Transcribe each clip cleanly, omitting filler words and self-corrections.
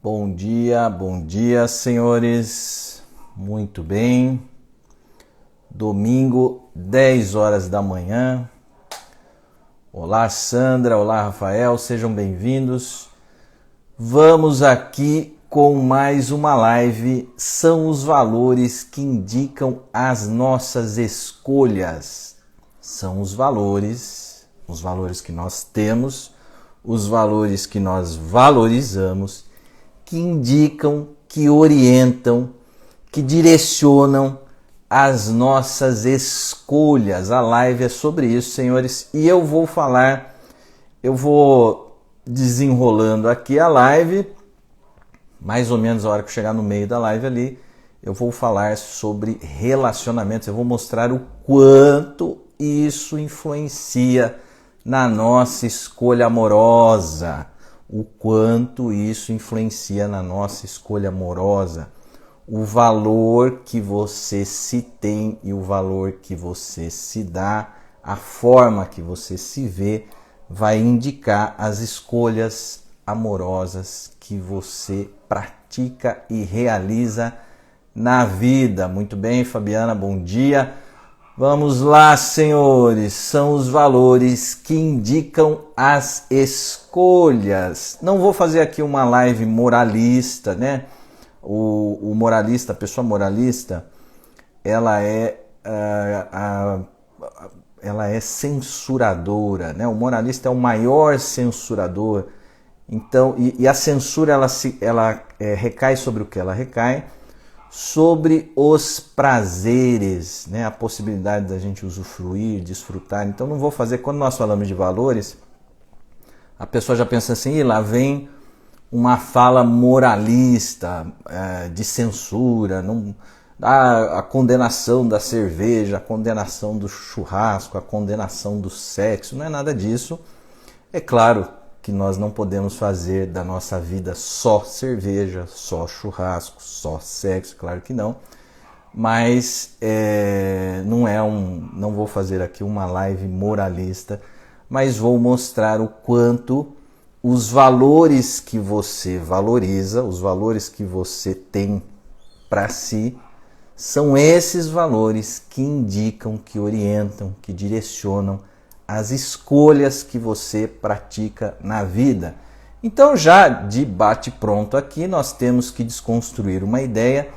Bom dia, senhores. Muito bem. Domingo, 10 horas da manhã. Olá, Sandra. Olá, Rafael. Sejam bem-vindos. Vamos aqui com mais uma live. São os valores que indicam as nossas escolhas. São os valores que nós temos, os valores que nós valorizamos, que indicam, que orientam, que direcionam as nossas escolhas. A live é sobre isso, senhores, e eu vou desenrolando aqui a live, mais ou menos a hora que eu chegar no meio da live ali, eu vou falar sobre relacionamentos, eu vou mostrar o quanto isso influencia na nossa escolha amorosa. O quanto isso influencia na nossa escolha amorosa, o valor que você se tem e o valor que você se dá, a forma que você se vê, vai indicar as escolhas amorosas que você pratica e realiza na vida. Muito bem, Fabiana, bom dia. Vamos lá, senhores, são os valores que indicam as escolhas. Não vou fazer aqui uma live moralista, né? O moralista, a pessoa moralista, ela é censuradora, né? O moralista é o maior censurador. Então, e a censura ela recai sobre o que? Ela recai sobre os prazeres, né? A possibilidade da gente usufruir, desfrutar. Então não vou fazer, quando nós falamos de valores, a pessoa já pensa assim, lá vem uma fala moralista, de censura, a condenação da cerveja, a condenação do churrasco, a condenação do sexo, não é nada disso. É claro que nós não podemos fazer da nossa vida só cerveja, só churrasco, só sexo, claro que não. Mas não vou fazer aqui uma live moralista, mas vou mostrar o quanto os valores que você valoriza, os valores que você tem para si, são esses valores que indicam, que orientam, que direcionam as escolhas que você pratica na vida. Então, já de bate-pronto aqui, nós temos que desconstruir uma ideia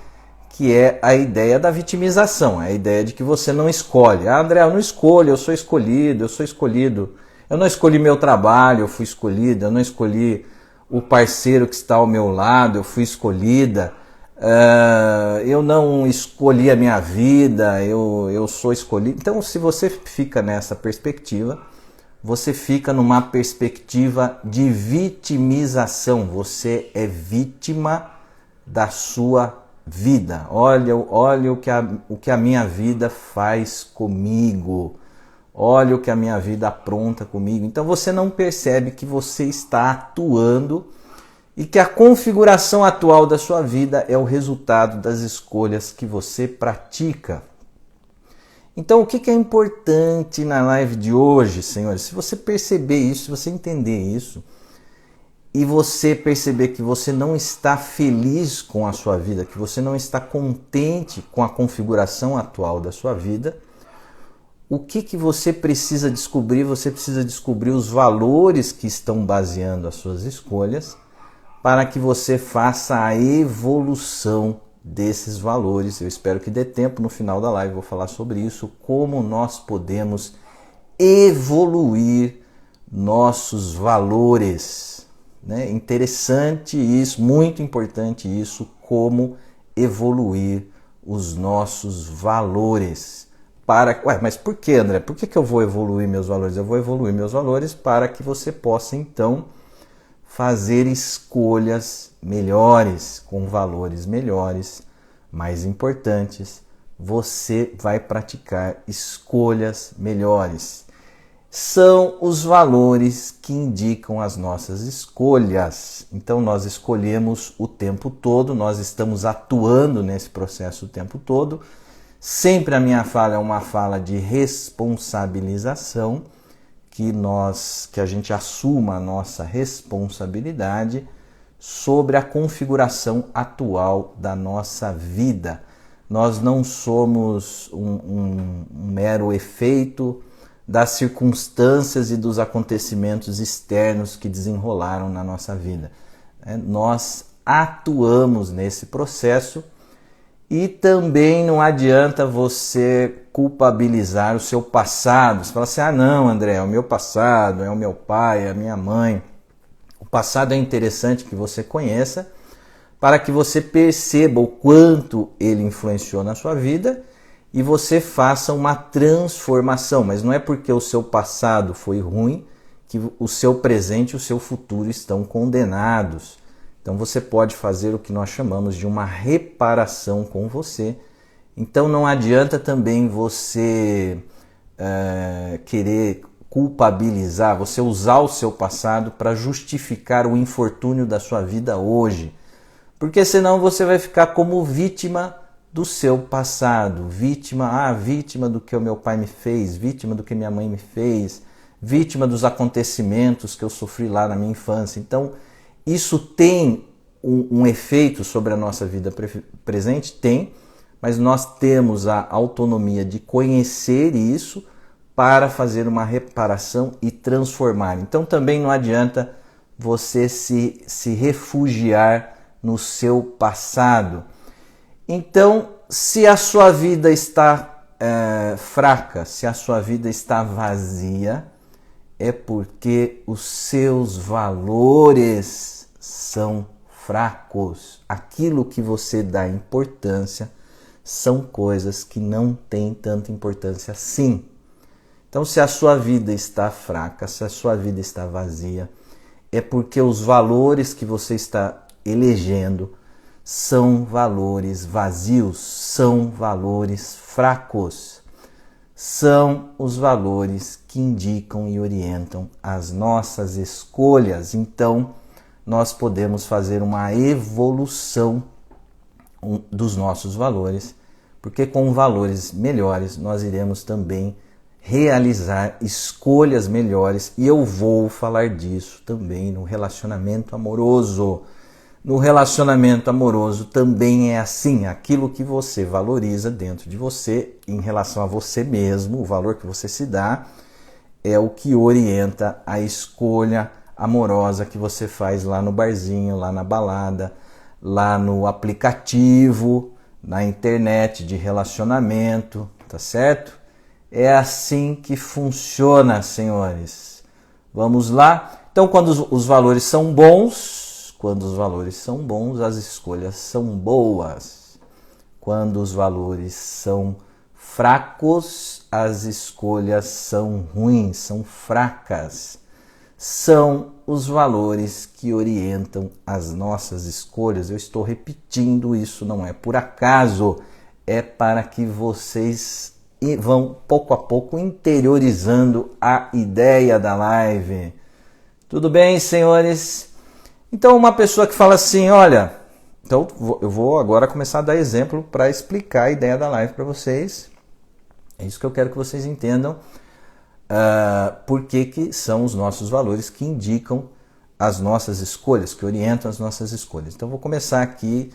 que é a ideia da vitimização, é a ideia de que você não escolhe. Ah, André, eu não escolho, eu sou escolhido, eu sou escolhido. Eu não escolhi meu trabalho, eu fui escolhido. Eu não escolhi o parceiro que está ao meu lado, eu fui escolhida. Eu não escolhi a minha vida, eu sou escolhido. Então, se você fica nessa perspectiva, você fica numa perspectiva de vitimização. Você é vítima da sua vida. Olha o que a minha vida faz comigo. Olha o que a minha vida apronta comigo. Então você não percebe que você está atuando e que a configuração atual da sua vida é o resultado das escolhas que você pratica. Então o que é importante na live de hoje, senhores? Se você perceber isso, se você entender isso, e você perceber que você não está feliz com a sua vida, que você não está contente com a configuração atual da sua vida, o que você precisa descobrir? Você precisa descobrir os valores que estão baseando as suas escolhas para que você faça a evolução desses valores. Eu espero que dê tempo, no final da live eu vou falar sobre isso, como nós podemos evoluir nossos valores. Né? Interessante isso, muito importante isso, como evoluir os nossos valores. Mas por que, André? Por que eu vou evoluir meus valores? Eu vou evoluir meus valores para que você possa, então, fazer escolhas melhores, com valores melhores, mais importantes. Você vai praticar escolhas melhores. São os valores que indicam as nossas escolhas. Então, nós escolhemos o tempo todo, nós estamos atuando nesse processo o tempo todo. Sempre a minha fala é uma fala de responsabilização, que a gente assuma a nossa responsabilidade sobre a configuração atual da nossa vida. Nós não somos um mero efeito das circunstâncias e dos acontecimentos externos que desenrolaram na nossa vida. Nós atuamos nesse processo e também não adianta você culpabilizar o seu passado. Você fala assim, não, André, é o meu passado, é o meu pai, é a minha mãe. O passado é interessante que você conheça para que você perceba o quanto ele influenciou na sua vida e você faça uma transformação. Mas não é porque o seu passado foi ruim que o seu presente e o seu futuro estão condenados. Então você pode fazer o que nós chamamos de uma reparação com você. Então não adianta também você querer culpabilizar, você usar o seu passado para justificar o infortúnio da sua vida hoje. Porque senão você vai ficar como vítima do seu passado, vítima do que o meu pai me fez, vítima do que minha mãe me fez, vítima dos acontecimentos que eu sofri lá na minha infância. Então, isso tem um efeito sobre a nossa vida presente? Tem, mas nós temos a autonomia de conhecer isso para fazer uma reparação e transformar. Então, também não adianta você se refugiar no seu passado. Então, se a sua vida está fraca, se a sua vida está vazia, é porque os seus valores são fracos. Aquilo que você dá importância são coisas que não têm tanta importância assim. Então, se a sua vida está fraca, se a sua vida está vazia, é porque os valores que você está elegendo são valores vazios, são valores fracos. São os valores que indicam e orientam as nossas escolhas. Então, nós podemos fazer uma evolução dos nossos valores, porque com valores melhores nós iremos também realizar escolhas melhores, e eu vou falar disso também no relacionamento amoroso. No relacionamento amoroso também é assim, aquilo que você valoriza dentro de você em relação a você mesmo, o valor que você se dá, é o que orienta a escolha amorosa que você faz lá no barzinho, lá na balada, lá no aplicativo, na internet de relacionamento, tá certo? É assim que funciona, senhores. Vamos lá? Então, quando os valores são bons, as escolhas são boas. Quando os valores são fracos, as escolhas são ruins, são fracas. São os valores que orientam as nossas escolhas. Eu estou repetindo isso, não é por acaso, é para que vocês vão pouco a pouco interiorizando a ideia da live. Tudo bem, senhores? Então, uma pessoa que fala assim, olha, então eu vou agora começar a dar exemplo para explicar a ideia da live para vocês. É isso que eu quero que vocês entendam. Por que são os nossos valores que indicam as nossas escolhas, que orientam as nossas escolhas. Então, eu vou começar aqui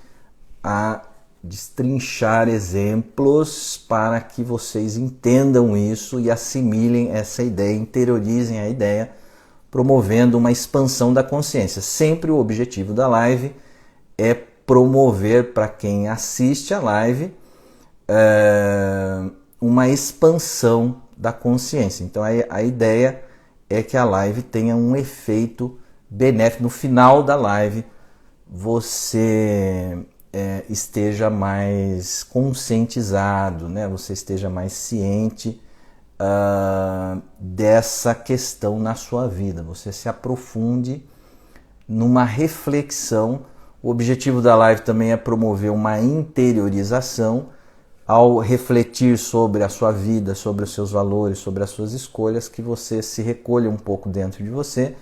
a destrinchar exemplos para que vocês entendam isso e assimilem essa ideia, interiorizem a ideia, promovendo uma expansão da consciência. Sempre o objetivo da live é promover para quem assiste a live uma expansão da consciência. Então a ideia é que a live tenha um efeito benéfico. No final da live você esteja mais conscientizado, né? Você esteja mais ciente dessa questão na sua vida, você se aprofunde numa reflexão. O objetivo da live também é promover uma interiorização ao refletir sobre a sua vida, sobre os seus valores, sobre as suas escolhas, que você se recolha um pouco dentro de você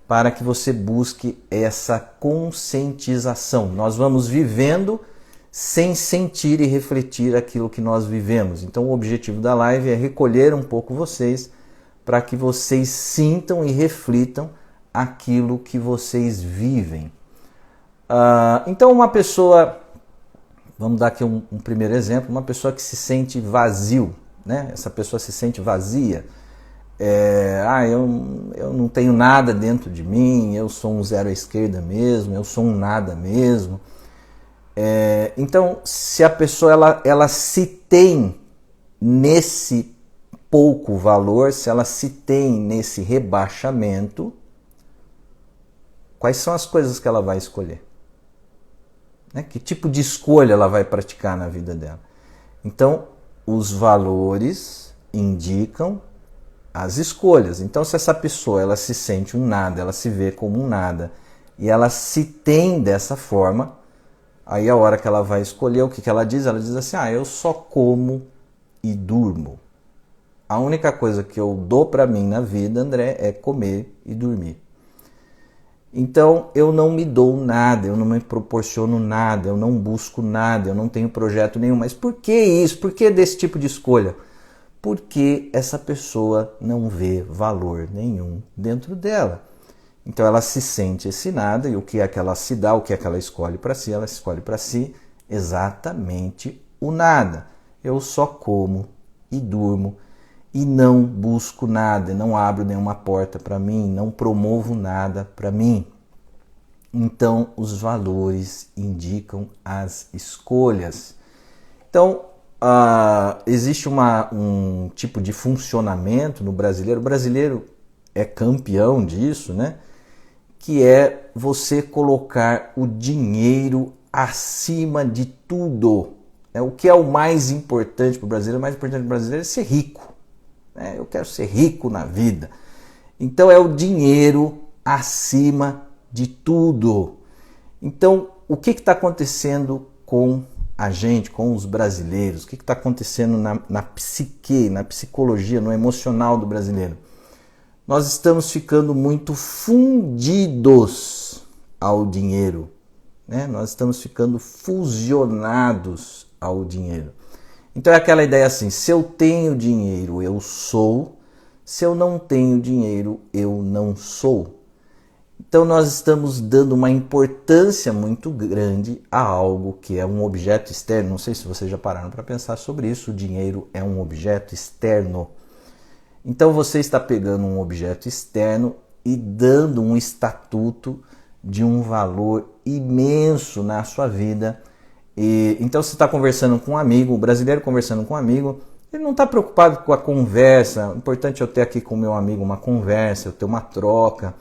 para que você busque essa conscientização. Nós vamos vivendo sem sentir e refletir aquilo que nós vivemos. Então o objetivo da live é recolher um pouco vocês para que vocês sintam e reflitam aquilo que vocês vivem. Então uma pessoa, vamos dar aqui um primeiro exemplo, uma pessoa que se sente vazio, né? Essa pessoa se sente vazia. Eu não tenho nada dentro de mim, eu sou um zero à esquerda mesmo, eu sou um nada mesmo. Então, se a pessoa ela se tem nesse pouco valor, se ela se tem nesse rebaixamento, quais são as coisas que ela vai escolher? Né? Que tipo de escolha ela vai praticar na vida dela? Então, os valores indicam as escolhas. Então, se essa pessoa ela se sente um nada, ela se vê como um nada, e ela se tem dessa forma, aí a hora que ela vai escolher, o que ela diz? Ela diz assim, eu só como e durmo. A única coisa que eu dou para mim na vida, André, é comer e dormir. Então, eu não me dou nada, eu não me proporciono nada, eu não busco nada, eu não tenho projeto nenhum. Mas por que isso? Por que desse tipo de escolha? Porque essa pessoa não vê valor nenhum dentro dela. Então ela se sente esse nada, e o que é que ela se dá, o que é que ela escolhe para si? Ela escolhe para si exatamente o nada. Eu só como e durmo e não busco nada, não abro nenhuma porta para mim, não promovo nada para mim. Então os valores indicam as escolhas. Então existe um tipo de funcionamento no brasileiro. O brasileiro é campeão disso, né? Que é você colocar o dinheiro acima de tudo. O que é o mais importante para o brasileiro? O mais importante para o brasileiro é ser rico. Eu quero ser rico na vida. Então é o dinheiro acima de tudo. Então, o que está acontecendo com a gente, com os brasileiros? O que está acontecendo na psique, na psicologia, no emocional do brasileiro? Nós estamos ficando muito fundidos ao dinheiro, né? Nós estamos ficando fusionados ao dinheiro. Então é aquela ideia assim, se eu tenho dinheiro, eu sou. Se eu não tenho dinheiro, eu não sou. Então nós estamos dando uma importância muito grande a algo que é um objeto externo. Não sei se vocês já pararam para pensar sobre isso. O dinheiro é um objeto externo. Então você está pegando um objeto externo e dando um estatuto de um valor imenso na sua vida. Então você está conversando com um amigo, o brasileiro conversando com um amigo, ele não está preocupado com a conversa. O importante é eu ter aqui com o meu amigo uma conversa, eu ter uma troca.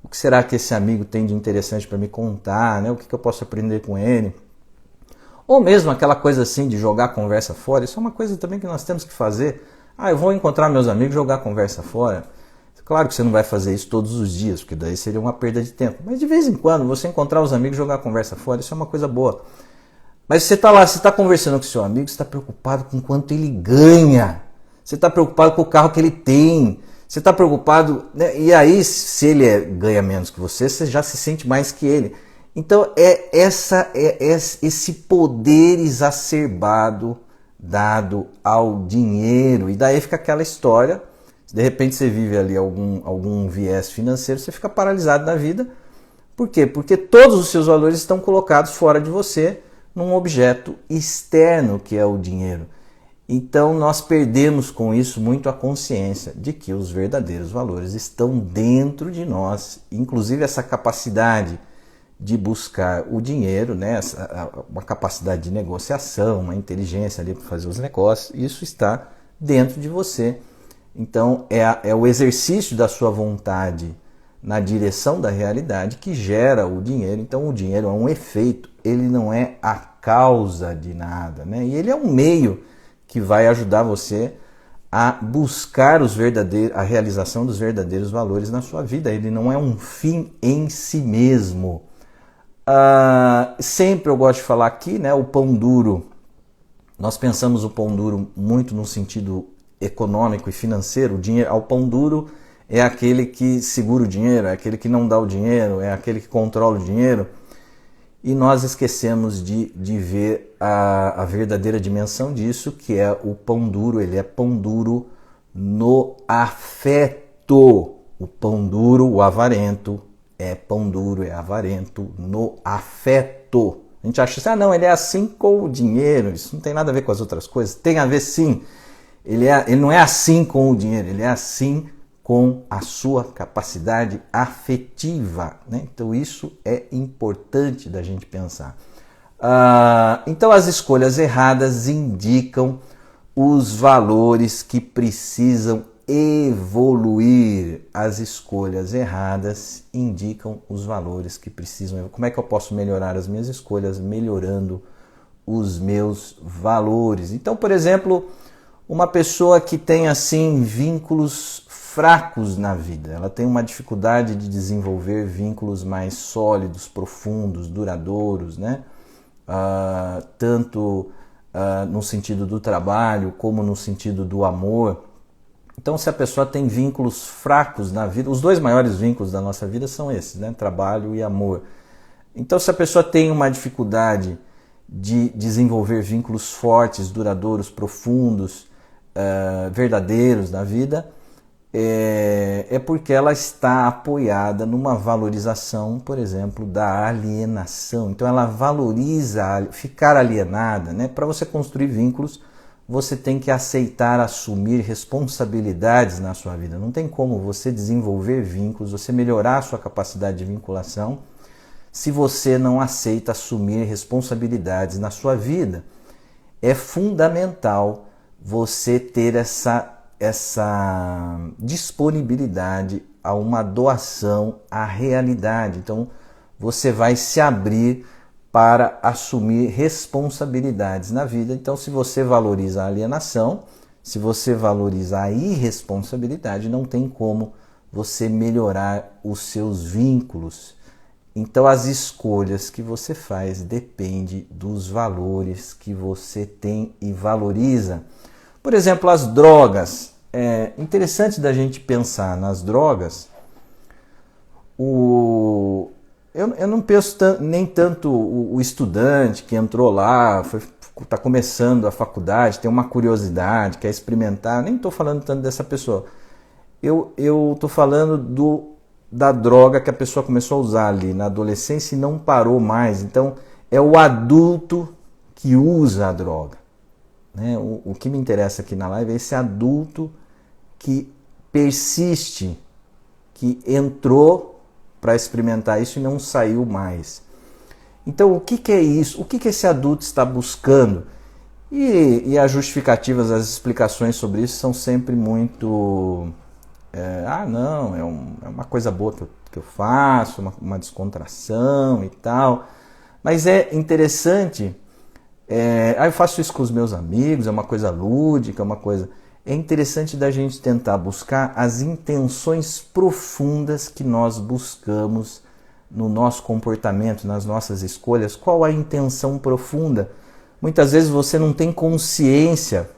O que será que esse amigo tem de interessante para me contar, né? O que eu posso aprender com ele? Ou mesmo aquela coisa assim de jogar a conversa fora. Isso é uma coisa também que nós temos que fazer. Eu vou encontrar meus amigos e jogar a conversa fora. Claro que você não vai fazer isso todos os dias, porque daí seria uma perda de tempo. Mas de vez em quando, você encontrar os amigos e jogar a conversa fora, isso é uma coisa boa. Mas você está lá, você está conversando com seu amigo, você está preocupado com quanto ele ganha. Você está preocupado com o carro que ele tem. Você está preocupado, né? E aí, se ele ganha menos que você já se sente mais que ele. Então, esse poder exacerbado dado ao dinheiro. E daí fica aquela história, de repente você vive ali algum viés financeiro, você fica paralisado na vida. Por quê? Porque todos os seus valores estão colocados fora de você, num objeto externo que é o dinheiro. Então nós perdemos com isso muito a consciência de que os verdadeiros valores estão dentro de nós, inclusive essa capacidade de buscar o dinheiro, né? Uma capacidade de negociação, uma inteligência ali para fazer os negócios, isso está dentro de você. Então é o exercício da sua vontade na direção da realidade que gera o dinheiro. Então o dinheiro é um efeito, ele não é a causa de nada, né? E ele é um meio que vai ajudar você a buscar a realização dos verdadeiros valores na sua vida. Ele não é um fim em si mesmo. Sempre eu gosto de falar aqui, né, o pão duro. Nós pensamos o pão duro muito no sentido econômico e financeiro. O pão duro é aquele que segura o dinheiro, é aquele que não dá o dinheiro, é aquele que controla o dinheiro. E nós esquecemos de ver a verdadeira dimensão disso, que é o pão duro. Ele é pão duro no afeto. O pão duro, o avarento, é pão duro, é avarento no afeto. A gente acha assim, não, ele é assim com o dinheiro, isso não tem nada a ver com as outras coisas. Tem a ver sim, ele não é assim com o dinheiro, ele é assim com a sua capacidade afetiva, né? Então isso é importante da gente pensar. Então as escolhas erradas indicam os valores que precisam evoluir. As escolhas erradas indicam os valores que precisam evoluir. Como é que eu posso melhorar as minhas escolhas? Melhorando os meus valores. Então, por exemplo, uma pessoa que tem assim vínculos fracos na vida, ela tem uma dificuldade de desenvolver vínculos mais sólidos, profundos, duradouros, né? Tanto no sentido do trabalho como no sentido do amor. Então, se a pessoa tem vínculos fracos na vida, os dois maiores vínculos da nossa vida são esses, né? Trabalho e amor. Então, se a pessoa tem uma dificuldade de desenvolver vínculos fortes, duradouros, profundos, verdadeiros na vida, é porque ela está apoiada numa valorização, por exemplo, da alienação. Então ela valoriza ficar alienada, né? Para você construir vínculos, você tem que aceitar assumir responsabilidades na sua vida. Não tem como você desenvolver vínculos, você melhorar a sua capacidade de vinculação, se você não aceita assumir responsabilidades na sua vida. É fundamental você ter essa disponibilidade a uma doação à realidade. Então, você vai se abrir para assumir responsabilidades na vida. Então, se você valoriza a alienação, se você valoriza a irresponsabilidade, não tem como você melhorar os seus vínculos. Então, as escolhas que você faz dependem dos valores que você tem e valoriza. Por exemplo, as drogas. É interessante da gente pensar nas drogas. Eu não penso nem tanto o estudante que entrou lá, está começando a faculdade, tem uma curiosidade, quer experimentar. Nem estou falando tanto dessa pessoa. Eu estou falando da droga que a pessoa começou a usar ali na adolescência e não parou mais. Então, é o adulto que usa a droga. Né? O que me interessa aqui na live é esse adulto que persiste, que entrou para experimentar isso e não saiu mais. Então, o que é isso? O que esse adulto está buscando? E as justificativas, as explicações sobre isso são sempre muito... não, é uma coisa boa que eu faço, uma descontração e tal. Mas é interessante... eu faço isso com os meus amigos, é uma coisa lúdica, é uma coisa... É interessante da gente tentar buscar as intenções profundas que nós buscamos no nosso comportamento, nas nossas escolhas. Qual a intenção profunda? Muitas vezes você não tem consciência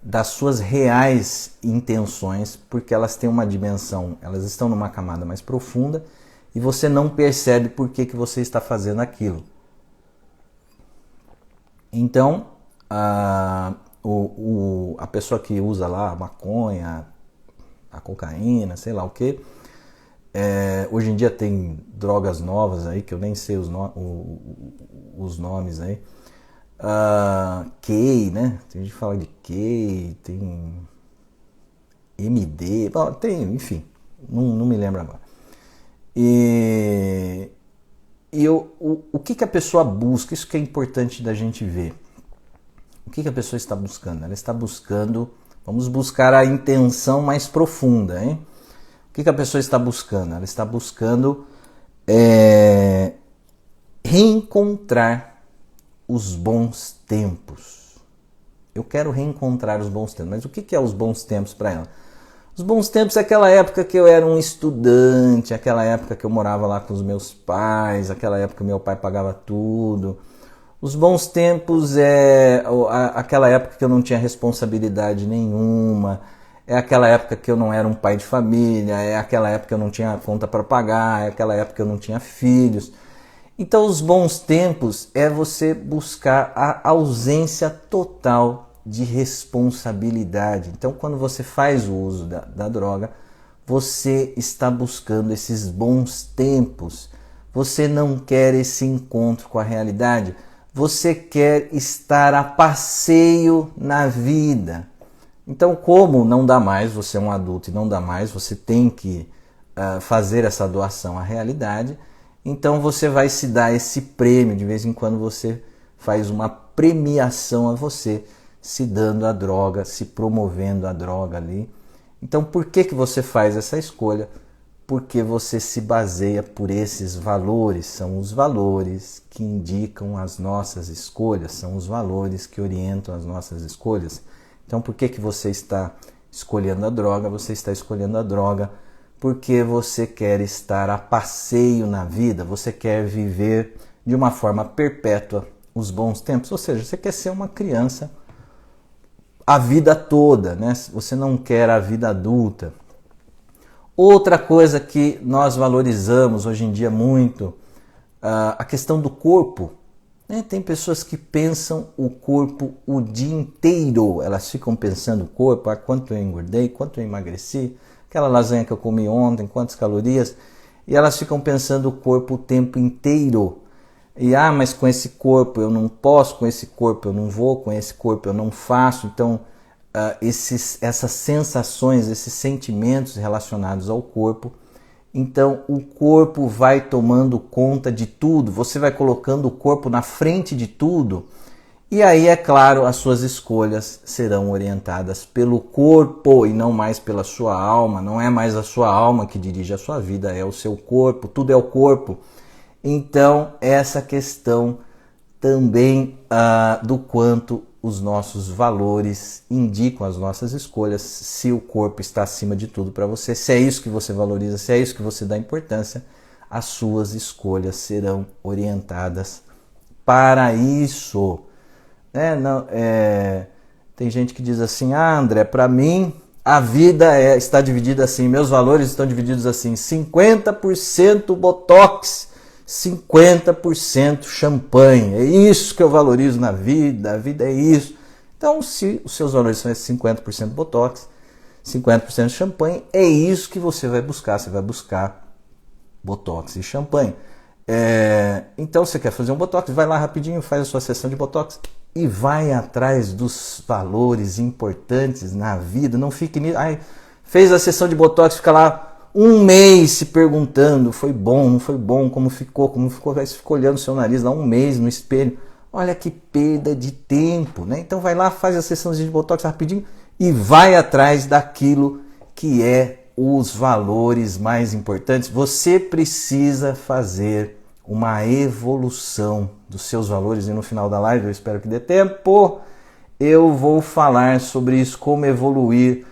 das suas reais intenções, porque elas têm uma dimensão, elas estão numa camada mais profunda e você não percebe por que você está fazendo aquilo. Então, a pessoa que usa lá a maconha, a cocaína, sei lá o que, hoje em dia tem drogas novas aí, que eu nem sei os nomes aí, Key, né? Tem gente que fala de Key, tem MD, tem, enfim, não me lembro agora. O que a pessoa busca? Isso que é importante da gente ver. O que a pessoa está buscando? Ela está buscando, vamos buscar a intenção mais profunda, hein? O que a pessoa está buscando? Ela está buscando reencontrar os bons tempos. Eu quero reencontrar os bons tempos. Mas o que é os bons tempos para ela? Os bons tempos é aquela época que eu era um estudante, aquela época que eu morava lá com os meus pais, aquela época que meu pai pagava tudo. Os bons tempos é aquela época que eu não tinha responsabilidade nenhuma, é aquela época que eu não era um pai de família, é aquela época que eu não tinha conta para pagar, é aquela época que eu não tinha filhos. Então os bons tempos é você buscar a ausência total de responsabilidade. Então quando você faz o uso da droga, você está buscando esses bons tempos, você não quer esse encontro com a realidade, você quer estar a passeio na vida. Então, como não dá mais, você é um adulto e não dá mais, você tem que fazer essa doação à realidade, então você vai se dar esse prêmio, de vez em quando você faz uma premiação a você, se dando a droga, se promovendo a droga ali. Então, por que você faz essa escolha? Porque você se baseia por esses valores, são os valores que indicam as nossas escolhas, são os valores que orientam as nossas escolhas. Então, por que você está escolhendo a droga? Você está escolhendo a droga porque você quer estar a passeio na vida, você quer viver de uma forma perpétua os bons tempos, ou seja, você quer ser uma criança a vida toda, né? Você não quer a vida adulta. Outra coisa que nós valorizamos hoje em dia muito, a questão do corpo. Tem pessoas que pensam o corpo o dia inteiro, elas ficam pensando o corpo, quanto eu engordei, quanto eu emagreci, aquela lasanha que eu comi ontem, quantas calorias, e elas ficam pensando o corpo o tempo inteiro. E mas com esse corpo eu não posso, com esse corpo eu não vou, com esse corpo eu não faço. Então essas sensações, esses sentimentos relacionados ao corpo, então o corpo vai tomando conta de tudo, você vai colocando o corpo na frente de tudo, e aí, é claro, as suas escolhas serão orientadas pelo corpo e não mais pela sua alma. Não é mais a sua alma que dirige a sua vida, é o seu corpo, tudo é o corpo. Então, essa questão também do quanto os nossos valores indicam as nossas escolhas, se o corpo está acima de tudo para você, se é isso que você valoriza, se é isso que você dá importância, as suas escolhas serão orientadas para isso. Tem gente que diz assim, André, para mim a vida está dividida assim, meus valores estão divididos assim, 50% Botox, 50% champanhe, é isso que eu valorizo na vida, a vida é isso. Então, se os seus valores são 50% Botox, 50% champanhe, é isso que você vai buscar Botox e champanhe. Então, você quer fazer um Botox, vai lá rapidinho, faz a sua sessão de Botox e vai atrás dos valores importantes na vida, não fique nisso, fez a sessão de Botox, fica lá um mês se perguntando, foi bom, não foi bom, como ficou, aí você fica olhando o seu nariz lá um mês no espelho, olha que perda de tempo, né? Então vai lá, faz a sessãozinha de Botox rapidinho e vai atrás daquilo que é os valores mais importantes. Você precisa fazer uma evolução dos seus valores e no final da live, eu espero que dê tempo, eu vou falar sobre isso, como evoluir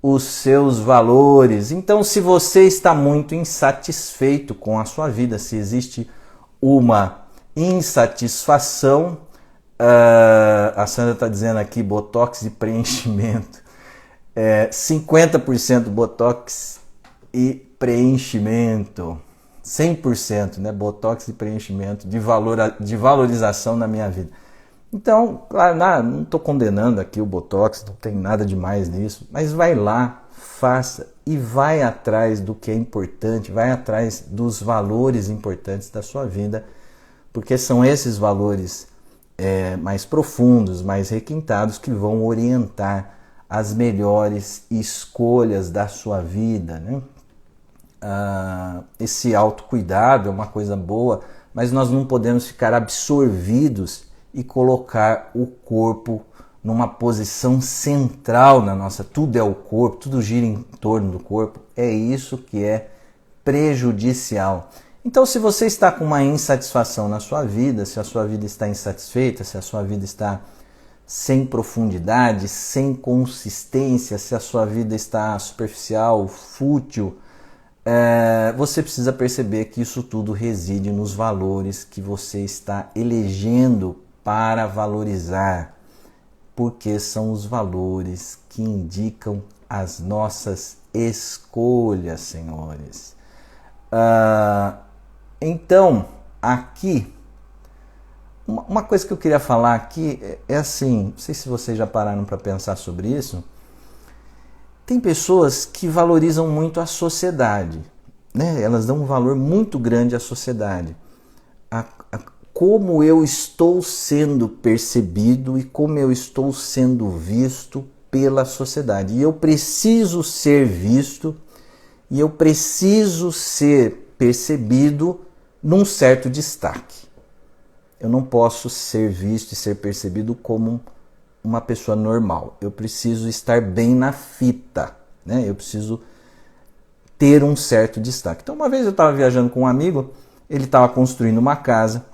os seus valores. Então, se você está muito insatisfeito com a sua vida, se existe uma insatisfação, a Sandra está dizendo aqui, Botox e preenchimento, 50% Botox e preenchimento, 100%, né? Botox e preenchimento de valorização na minha vida. Então, claro, não estou condenando aqui o Botox, não tem nada demais nisso, mas vai lá, faça e vai atrás do que é importante, vai atrás dos valores importantes da sua vida, porque são esses valores mais profundos, mais requintados, que vão orientar as melhores escolhas da sua vida, né? Esse autocuidado é uma coisa boa, mas nós não podemos ficar absorvidos e colocar o corpo numa posição central na nossa... Tudo é o corpo, tudo gira em torno do corpo. É isso que é prejudicial. Então, se você está com uma insatisfação na sua vida, se a sua vida está insatisfeita, se a sua vida está sem profundidade, sem consistência, se a sua vida está superficial, fútil, você precisa perceber que isso tudo reside nos valores que você está elegendo para valorizar, porque são os valores que indicam as nossas escolhas, senhores. Então, aqui, uma coisa que eu queria falar aqui é assim, não sei se vocês já pararam para pensar sobre isso, Tem pessoas que valorizam muito a sociedade, né? Elas dão um valor muito grande à sociedade. Como eu estou sendo percebido e como eu estou sendo visto pela sociedade. E eu preciso ser visto e eu preciso ser percebido num certo destaque. Eu não posso ser visto e ser percebido como uma pessoa normal. Eu preciso estar bem na fita, né? Eu preciso ter um certo destaque. Então, uma vez eu estava viajando com um amigo, ele estava construindo uma casa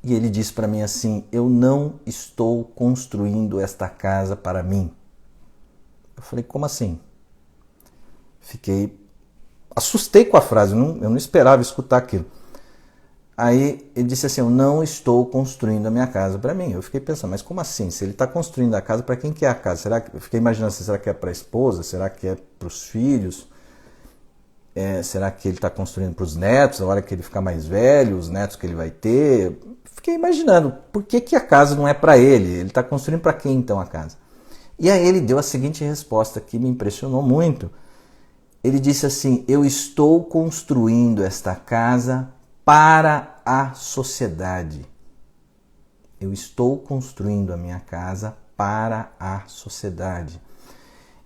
e ele disse para mim assim: eu não estou construindo esta casa para mim. Eu falei: como assim? Assustei com a frase, eu não esperava escutar aquilo. Aí ele disse assim: eu não estou construindo a minha casa para mim. Eu fiquei pensando, mas como assim? Se ele está construindo a casa, para quem que é a casa? Eu fiquei imaginando assim, será que é para a esposa? Será que é para os filhos? Será que ele está construindo para os netos, a hora que ele ficar mais velho, os netos que ele vai ter? Fiquei imaginando, por que a casa não é para ele? Ele está construindo para quem então a casa? E aí ele deu a seguinte resposta que me impressionou muito. Ele disse assim: eu estou construindo esta casa para a sociedade. Eu estou construindo a minha casa para a sociedade.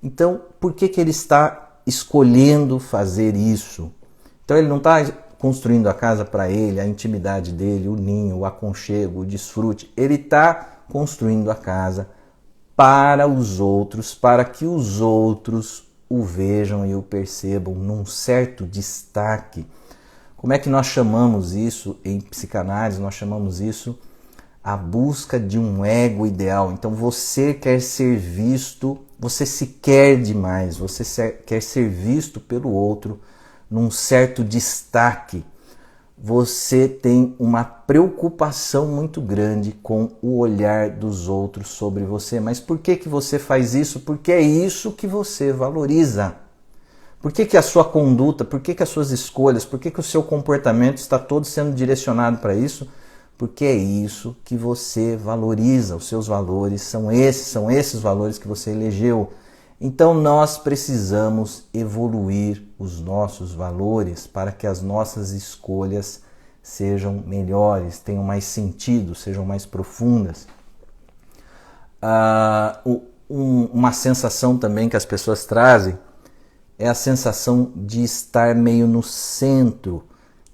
Então, por que ele está escolhendo fazer isso? Então, ele não está construindo a casa para ele, a intimidade dele, o ninho, o aconchego, o desfrute. Ele está construindo a casa para os outros, para que os outros o vejam e o percebam num certo destaque. Como é que nós chamamos isso em psicanálise? Nós chamamos isso a busca de um ego ideal. Então você quer ser visto, você se quer demais, você quer ser visto pelo outro num certo destaque. Você tem uma preocupação muito grande com o olhar dos outros sobre você. Mas por que você faz isso? Porque é isso que você valoriza. Por que a sua conduta, por que as suas escolhas, por que o seu comportamento está todo sendo direcionado para isso? Porque é isso que você valoriza. Os seus valores são esses valores que você elegeu. Então nós precisamos evoluir os nossos valores para que as nossas escolhas sejam melhores, tenham mais sentido, sejam mais profundas. Uma sensação também que as pessoas trazem é a sensação de estar meio no centro,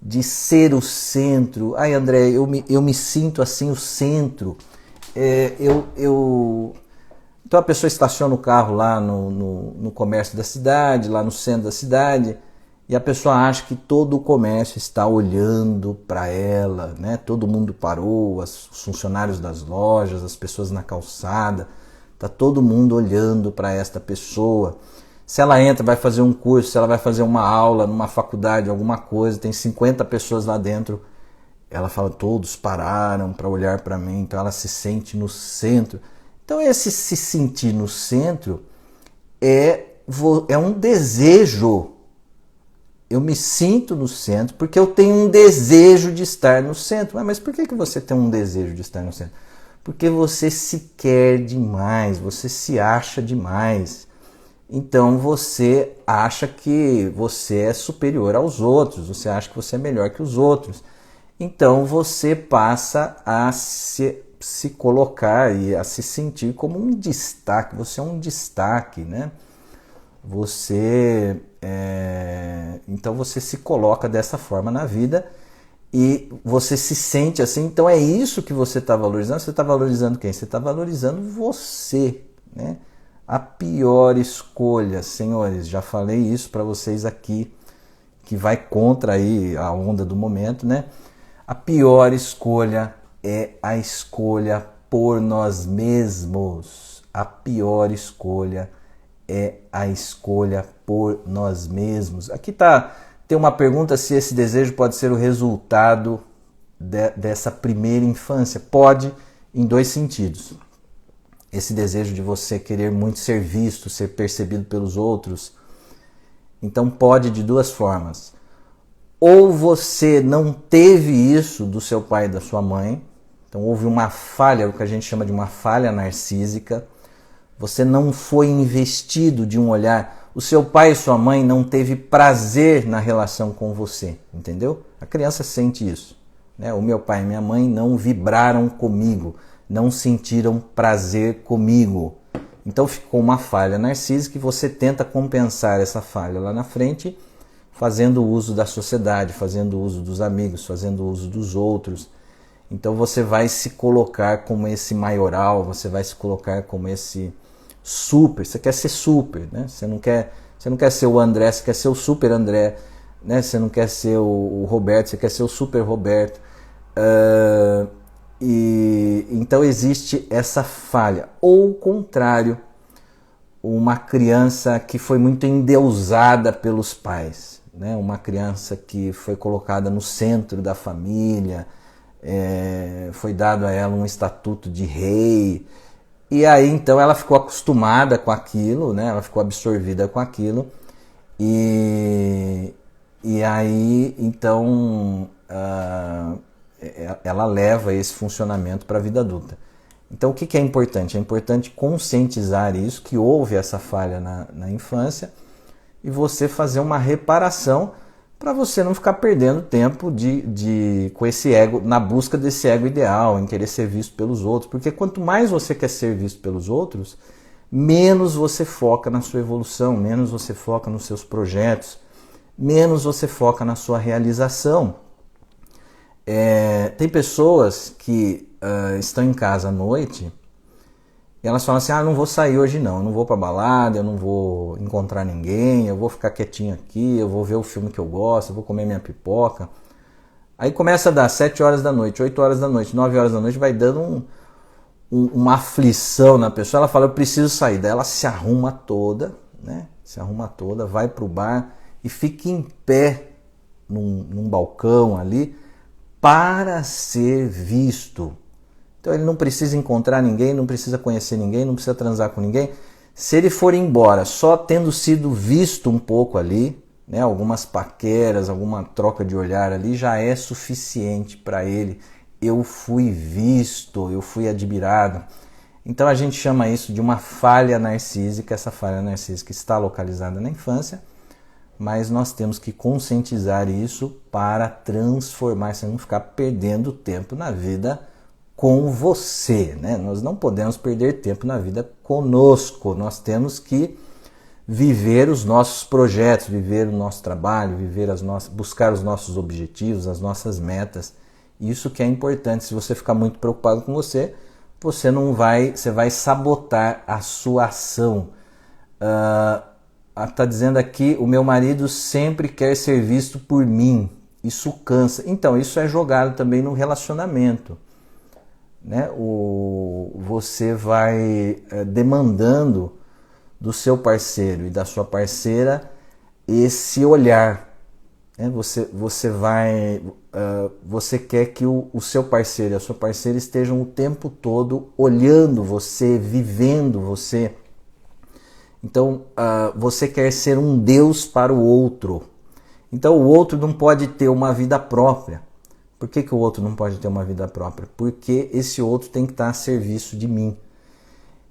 de ser o centro. Ai, André, eu me sinto assim o centro. Então a pessoa estaciona o carro lá no comércio da cidade, lá no centro da cidade, e a pessoa acha que todo o comércio está olhando para ela, né? Todo mundo parou, os funcionários das lojas, as pessoas na calçada, está todo mundo olhando para esta pessoa. Se ela entra, vai fazer um curso, se ela vai fazer uma aula numa faculdade, alguma coisa, tem 50 pessoas lá dentro, ela fala: todos pararam para olhar para mim, então ela se sente no centro. Então esse se sentir no centro é um desejo. Eu me sinto no centro porque eu tenho um desejo de estar no centro. Mas por que você tem um desejo de estar no centro? Porque você se quer demais, você se acha demais. Então você acha que você é superior aos outros, você acha que você é melhor que os outros. Então você passa a se colocar e a se sentir como um destaque. Você é um destaque, né? Então você se coloca dessa forma na vida e você se sente assim. Então é isso que você está valorizando. Você está valorizando quem? Você está valorizando você, né? A pior escolha, senhores, já falei isso para vocês aqui, que vai contra aí a onda do momento, né? A pior escolha é a escolha por nós mesmos. A pior escolha é a escolha por nós mesmos. Aqui tem uma pergunta se esse desejo pode ser o resultado dessa primeira infância. Pode, em dois sentidos. Esse desejo de você querer muito ser visto, ser percebido pelos outros. Então pode de duas formas. Ou você não teve isso do seu pai e da sua mãe, então houve uma falha, o que a gente chama de uma falha narcísica. Você não foi investido de um olhar. O seu pai e sua mãe não teve prazer na relação com você, entendeu? A criança sente isso, né? O meu pai e minha mãe não vibraram comigo, não sentiram prazer comigo. Então ficou uma falha narcísica e você tenta compensar essa falha lá na frente, fazendo uso da sociedade, fazendo uso dos amigos, fazendo uso dos outros. Então você vai se colocar como esse maioral, você vai se colocar como esse super, você quer ser super, né? Você não quer ser o André, você quer ser o super André, né? Você não quer ser o Roberto, você quer ser o super Roberto. E então existe essa falha. Ou o contrário, uma criança que foi muito endeusada pelos pais, né? Uma criança que foi colocada no centro da família, foi dado a ela um estatuto de rei, e aí então ela ficou acostumada com aquilo, né? Ela ficou absorvida com aquilo, e aí então ela leva esse funcionamento para a vida adulta. Então o que é importante? É importante conscientizar isso, que houve essa falha na infância, e você fazer uma reparação para você não ficar perdendo tempo com esse ego, na busca desse ego ideal, em querer ser visto pelos outros. Porque quanto mais você quer ser visto pelos outros, menos você foca na sua evolução, menos você foca nos seus projetos, menos você foca na sua realização. Tem pessoas que estão em casa à noite e elas falam assim, não vou sair hoje não, eu não vou pra balada, eu não vou encontrar ninguém, eu vou ficar quietinho aqui, eu vou ver o filme que eu gosto, eu vou comer minha pipoca. Aí começa a dar 7 horas da noite, 8 horas da noite, 9 horas da noite, vai dando uma aflição na pessoa, ela fala, eu preciso sair. Daí ela se arruma toda, né? Se arruma toda, vai pro bar e fica em pé num balcão ali para ser visto. Então ele não precisa encontrar ninguém, não precisa conhecer ninguém, não precisa transar com ninguém. Se ele for embora só tendo sido visto um pouco ali, né, algumas paqueras, alguma troca de olhar ali, já é suficiente para ele. Eu fui visto, eu fui admirado. Então a gente chama isso de uma falha narcísica. Essa falha narcísica está localizada na infância, mas nós temos que conscientizar isso para transformar, você não ficar perdendo tempo na vida com você, né? Nós não podemos perder tempo na vida conosco, nós temos que viver os nossos projetos, viver o nosso trabalho, buscar os nossos objetivos, as nossas metas. Isso que é importante. Se você ficar muito preocupado com você, você vai sabotar a sua ação. Tá dizendo aqui, o meu marido sempre quer ser visto por mim, isso cansa. Então, isso é jogado também no relacionamento, né? Você vai demandando do seu parceiro e da sua parceira esse olhar, né? Você quer que o seu parceiro e a sua parceira estejam o tempo todo olhando você, vivendo você. Então você quer ser um Deus para o outro. Então o outro não pode ter uma vida própria. Por que o outro não pode ter uma vida própria? Porque esse outro tem que estar a serviço de mim.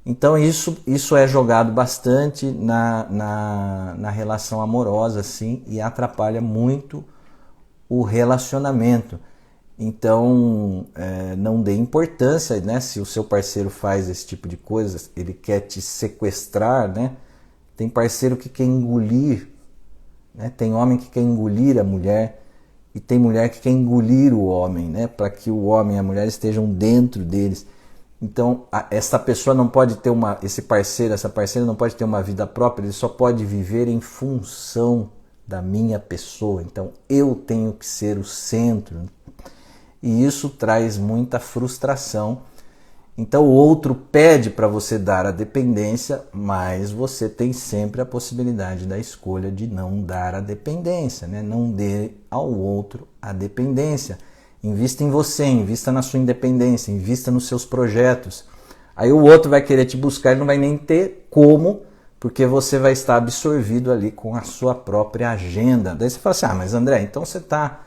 Então isso é jogado bastante na relação amorosa, assim, e atrapalha muito o relacionamento. Então não dê importância, né? Se o seu parceiro faz esse tipo de coisa, ele quer te sequestrar, né? Tem parceiro que quer engolir, né? Tem homem que quer engolir a mulher. E tem mulher que quer engolir o homem, né? Para que o homem e a mulher estejam dentro deles. Então, essa pessoa não pode ter essa parceira não pode ter uma vida própria, ele só pode viver em função da minha pessoa. Então, eu tenho que ser o centro. E isso traz muita frustração. Então, o outro pede para você dar a dependência, mas você tem sempre a possibilidade da escolha de não dar a dependência, né? Não dê ao outro a dependência. Invista em você, invista na sua independência, invista nos seus projetos. Aí o outro vai querer te buscar e não vai nem ter como, porque você vai estar absorvido ali com a sua própria agenda. Daí você fala assim, mas André, então você está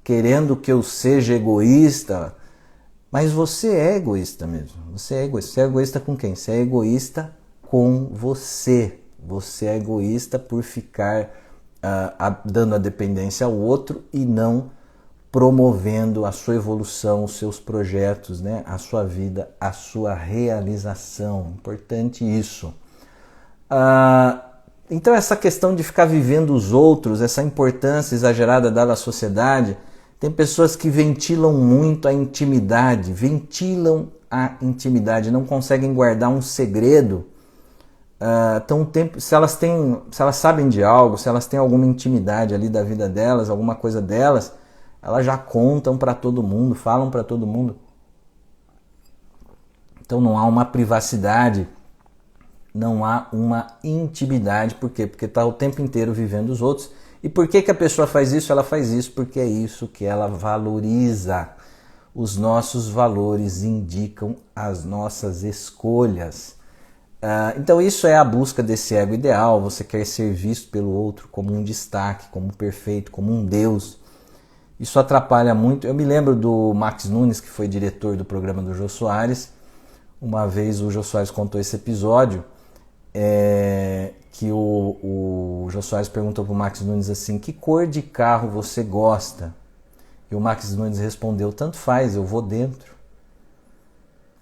querendo que eu seja egoísta? Mas você é egoísta mesmo. Você é egoísta. Você é egoísta com quem? Você é egoísta com você. Você é egoísta por ficar dando a dependência ao outro e não promovendo a sua evolução, os seus projetos, né? A sua vida, a sua realização. Importante isso. Então essa questão de ficar vivendo os outros, essa importância exagerada dada à sociedade, tem pessoas que ventilam muito a intimidade, não conseguem guardar um segredo. Se elas sabem de algo, se elas têm alguma intimidade ali da vida delas, alguma coisa delas, elas já contam para todo mundo, falam para todo mundo. Então não há uma privacidade, não há uma intimidade. Por quê? Porque está o tempo inteiro vivendo os outros. E por que a pessoa faz isso? Ela faz isso porque é isso que ela valoriza. Os nossos valores indicam as nossas escolhas. Então isso é a busca desse ego ideal. Você quer ser visto pelo outro como um destaque, como perfeito, como um Deus. Isso atrapalha muito. Eu me lembro do Max Nunes, que foi diretor do programa do Jô Soares. Uma vez o Jô Soares contou esse episódio, que o Jô Soares perguntou para o Max Nunes assim: que cor de carro você gosta? E o Max Nunes respondeu: tanto faz, eu vou dentro.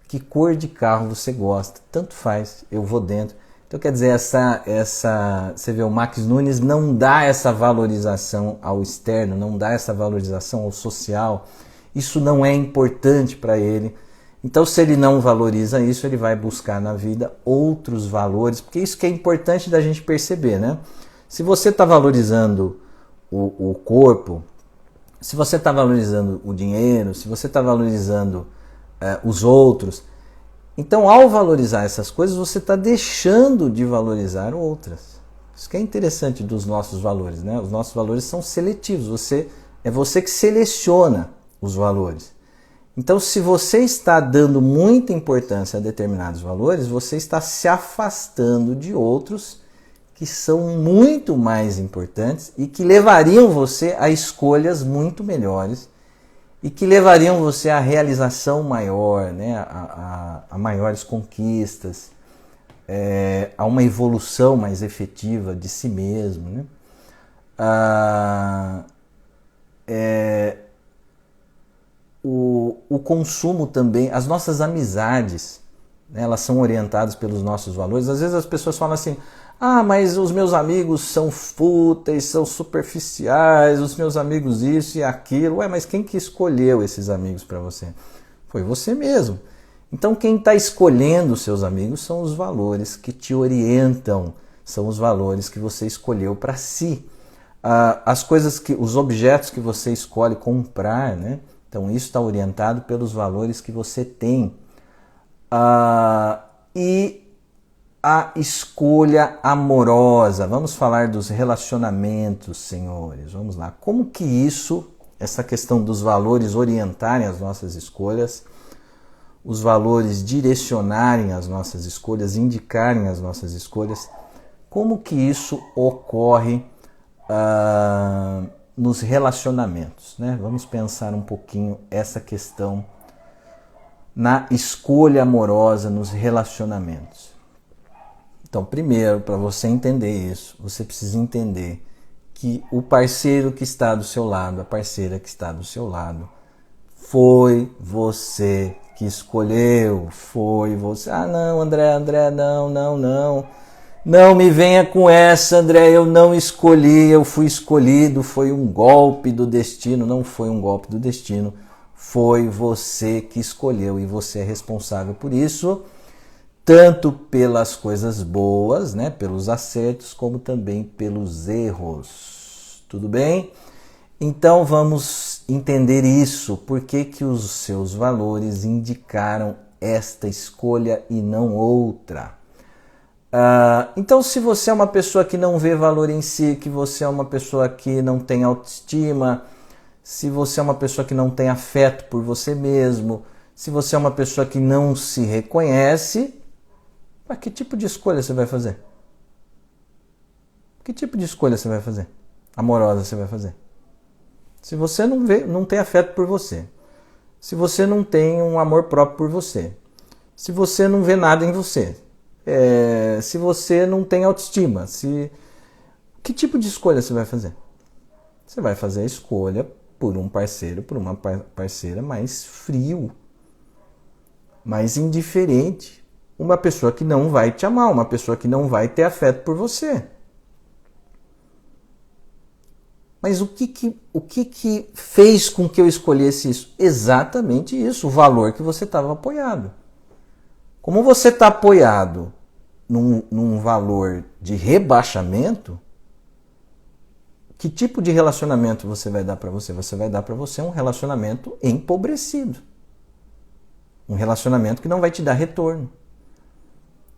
Que cor de carro você gosta? Tanto faz, eu vou dentro. Então quer dizer, você vê, o Max Nunes não dá essa valorização ao externo, não dá essa valorização ao social. Isso não é importante para ele. Então se ele não valoriza isso, ele vai buscar na vida outros valores, porque isso que é importante da gente perceber, né? Se você está valorizando o corpo, se você está valorizando o dinheiro, se você está valorizando os outros, então ao valorizar essas coisas, você está deixando de valorizar outras. Isso que é interessante dos nossos valores, né? Os nossos valores são seletivos, é você que seleciona os valores. Então, se você está dando muita importância a determinados valores, você está se afastando de outros que são muito mais importantes e que levariam você a escolhas muito melhores e que levariam você à realização maior, né? a maiores conquistas, a uma evolução mais efetiva de si mesmo, né? O consumo também, as nossas amizades, né, elas são orientadas pelos nossos valores. Às vezes as pessoas falam assim: mas os meus amigos são fúteis, são superficiais, os meus amigos isso e aquilo. Mas quem que escolheu esses amigos para você? Foi você mesmo. Então quem está escolhendo os seus amigos são os valores que te orientam, são os valores que você escolheu para si. Os objetos que você escolhe comprar, né? Então isso está orientado pelos valores que você tem. E a escolha amorosa. Vamos falar dos relacionamentos, senhores. Vamos lá. Como que essa questão dos valores orientarem as nossas escolhas, os valores direcionarem as nossas escolhas, indicarem as nossas escolhas, como que isso ocorre nos relacionamentos, né? Vamos pensar um pouquinho essa questão na escolha amorosa, nos relacionamentos. Então, primeiro, para você entender isso, você precisa entender que o parceiro que está do seu lado, a parceira que está do seu lado, foi você que escolheu, foi você. Não, André, não. Não me venha com essa, André, eu não escolhi, eu fui escolhido, foi um golpe do destino. Não foi um golpe do destino, foi você que escolheu e você é responsável por isso, tanto pelas coisas boas, né, pelos acertos, como também pelos erros. Tudo bem? Então vamos entender isso, por que os seus valores indicaram esta escolha e não outra. Então se você é uma pessoa que não vê valor em si, que você é uma pessoa que não tem autoestima, se você é uma pessoa que não tem afeto por você mesmo, se você é uma pessoa que não se reconhece, que tipo de escolha você vai fazer? Que tipo de escolha você vai fazer? Amorosa você vai fazer? Se você não tem afeto por você, se você não tem um amor próprio por você, se você não vê nada em você, se você não tem autoestima? Que tipo de escolha você vai fazer? Você vai fazer a escolha por um parceiro, por uma parceira mais frio, mais indiferente. Uma pessoa que não vai te amar, uma pessoa que não vai ter afeto por você. Mas o que fez com que eu escolhesse isso? Exatamente isso, o valor que você estava apoiado. Como você está apoiado num valor de rebaixamento, que tipo de relacionamento você vai dar para você? Você vai dar para você um relacionamento empobrecido. Um relacionamento que não vai te dar retorno.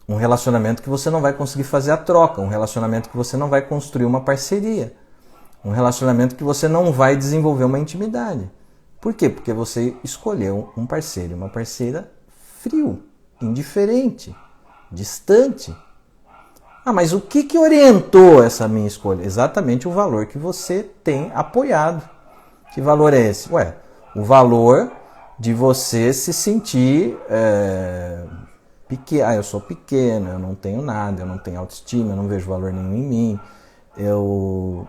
Um relacionamento que você não vai conseguir fazer a troca. Um relacionamento que você não vai construir uma parceria. Um relacionamento que você não vai desenvolver uma intimidade. Por quê? Porque você escolheu um parceiro, uma parceira frio, indiferente, distante. Mas o que orientou essa minha escolha? Exatamente o valor que você tem apoiado. Que valor é esse? O valor de você se sentir pequeno. Eu sou pequeno, eu não tenho nada, eu não tenho autoestima, eu não vejo valor nenhum em mim, eu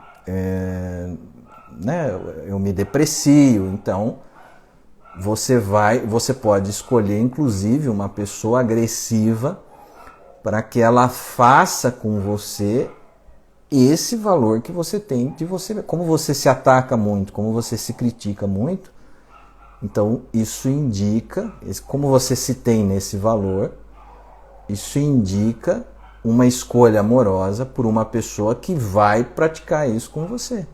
me deprecio. Então, você pode escolher, inclusive, uma pessoa agressiva para que ela faça com você esse valor que você tem de você. Como você se ataca muito, como você se critica muito, então isso indica, como você se tem nesse valor, isso indica uma escolha amorosa por uma pessoa que vai praticar isso com você.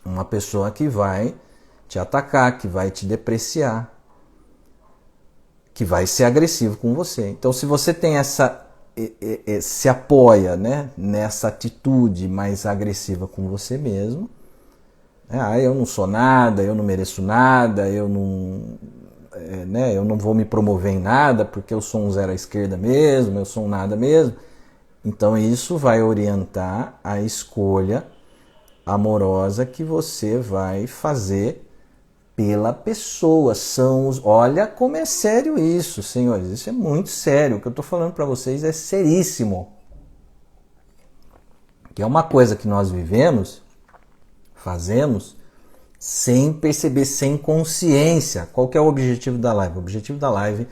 Uma pessoa que vai te atacar, que vai te depreciar, que vai ser agressivo com você. Então, se você tem se apoia, né, nessa atitude mais agressiva com você mesmo, eu não sou nada, eu não mereço nada, eu não vou me promover em nada porque eu sou um zero à esquerda mesmo, eu sou um nada mesmo. Então, isso vai orientar a escolha amorosa que você vai fazer pela pessoa. Olha como é sério isso, senhores. Isso é muito sério. O que eu estou falando para vocês é seríssimo. Que é uma coisa que nós fazemos, sem perceber, sem consciência. Qual que é o objetivo da live? O objetivo da live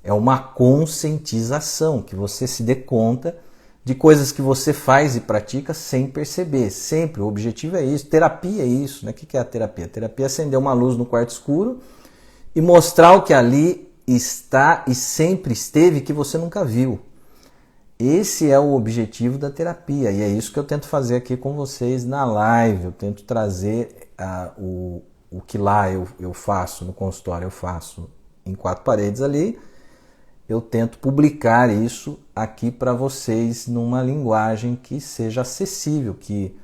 é uma conscientização, que você se dê conta de coisas que você faz e pratica sem perceber. Sempre, o objetivo é isso. Terapia é isso, né? O que é a terapia? A terapia é acender uma luz no quarto escuro e mostrar o que ali está e sempre esteve que você nunca viu. Esse é o objetivo da terapia e é isso que eu tento fazer aqui com vocês na live. Eu tento trazer o que lá eu faço, no consultório eu faço em quatro paredes ali. Eu tento publicar isso aqui para vocês numa linguagem que seja acessível, que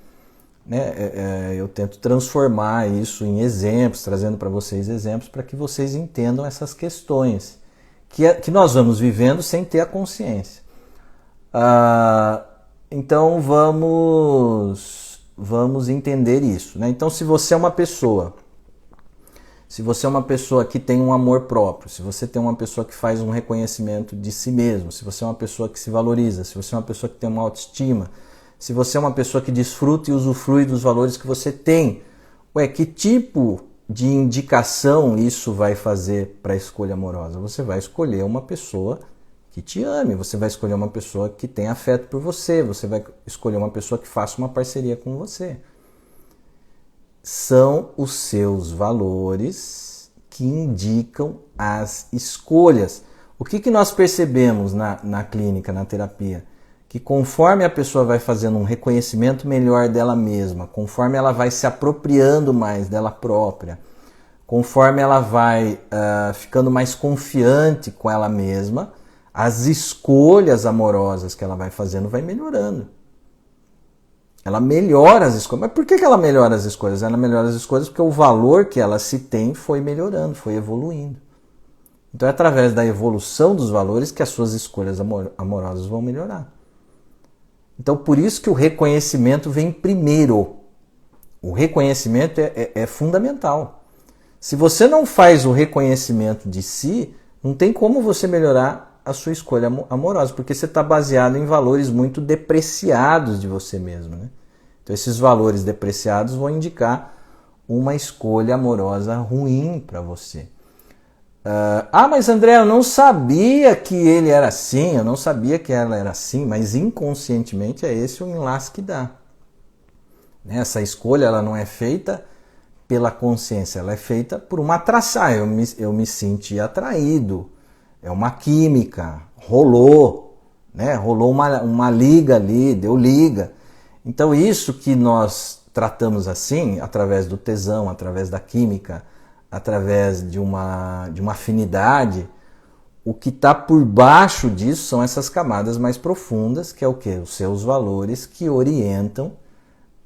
eu tento transformar isso em exemplos, trazendo para vocês exemplos para que vocês entendam essas questões que nós vamos vivendo sem ter a consciência. Então vamos entender isso, né? Então, se você é uma pessoa que tem um amor próprio, se você tem uma pessoa que faz um reconhecimento de si mesmo, se você é uma pessoa que se valoriza, se você é uma pessoa que tem uma autoestima, se você é uma pessoa que desfruta e usufrui dos valores que você tem, que tipo de indicação isso vai fazer para a escolha amorosa? Você vai escolher uma pessoa que te ame, você vai escolher uma pessoa que tenha afeto por você, você vai escolher uma pessoa que faça uma parceria com você. São os seus valores que indicam as escolhas. O que nós percebemos na clínica, na terapia? Que conforme a pessoa vai fazendo um reconhecimento melhor dela mesma, conforme ela vai se apropriando mais dela própria, conforme ela vai ficando mais confiante com ela mesma, as escolhas amorosas que ela vai fazendo vai melhorando. Ela melhora as escolhas. Mas por que ela melhora as escolhas? Ela melhora as escolhas porque o valor que ela se tem foi melhorando, foi evoluindo. Então é através da evolução dos valores que as suas escolhas amorosas vão melhorar. Então por isso que o reconhecimento vem primeiro. O reconhecimento é fundamental. Se você não faz o reconhecimento de si, não tem como você melhorar a sua escolha amorosa, porque você está baseado em valores muito depreciados de você mesmo, né? Então esses valores depreciados vão indicar uma escolha amorosa ruim para você. Mas André, eu não sabia que ele era assim, eu não sabia que ela era assim, mas inconscientemente é esse o enlace que dá. Essa escolha ela não é feita pela consciência, ela é feita por uma atração. Eu me senti atraído, é uma química, rolou, né? Rolou uma liga ali, deu liga. Então isso que nós tratamos assim, através do tesão, através da química, através de uma afinidade, o que está por baixo disso são essas camadas mais profundas, que é o quê? Os seus valores que orientam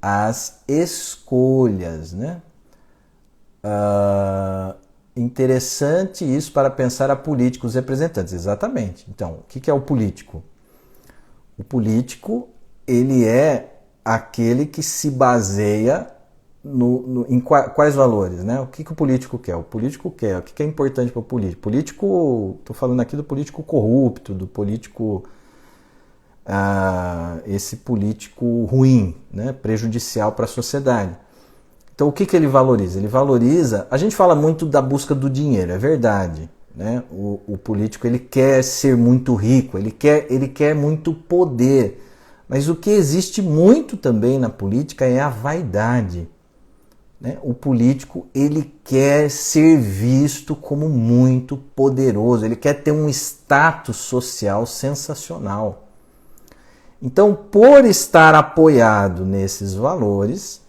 as escolhas, né? Interessante isso para pensar a políticos representantes, exatamente. Então, o que é o político? O político, ele é aquele que se baseia em quais valores, né? O que o político quer? O político quer, o que é importante para o político? Político, estou falando aqui do político corrupto, do político, esse político ruim, né? Prejudicial para a sociedade. Então o que ele valoriza? Ele valoriza, a gente fala muito da busca do dinheiro, é verdade, né? O político ele quer ser muito rico, ele quer muito poder, mas o que existe muito também na política é a vaidade. Né? O político ele quer ser visto como muito poderoso, ele quer ter um status social sensacional. Então, por estar apoiado nesses valores,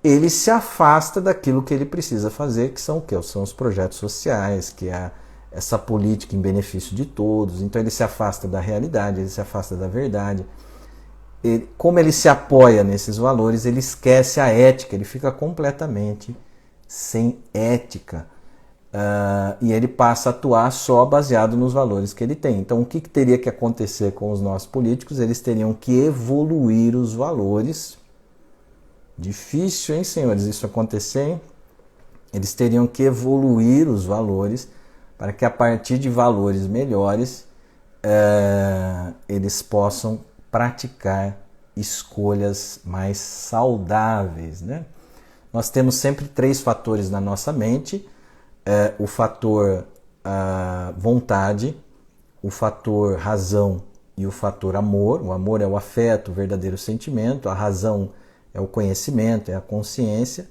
ele se afasta daquilo que ele precisa fazer, que são o quê? São os projetos sociais, que é essa política em benefício de todos. Então ele se afasta da realidade, ele se afasta da verdade. Como ele se apoia nesses valores, ele esquece a ética, ele fica completamente sem ética. E ele passa a atuar só baseado nos valores que ele tem. Então o que teria que acontecer com os nossos políticos? Eles teriam que evoluir os valores. Difícil, hein, senhores, isso acontecer, hein? Eles teriam que evoluir os valores para que a partir de valores melhores eles possam praticar escolhas mais saudáveis, né? Nós temos sempre 3 fatores na nossa mente, o fator vontade, o fator razão e o fator amor. O amor é o afeto, o verdadeiro sentimento, a razão é o conhecimento, é a consciência,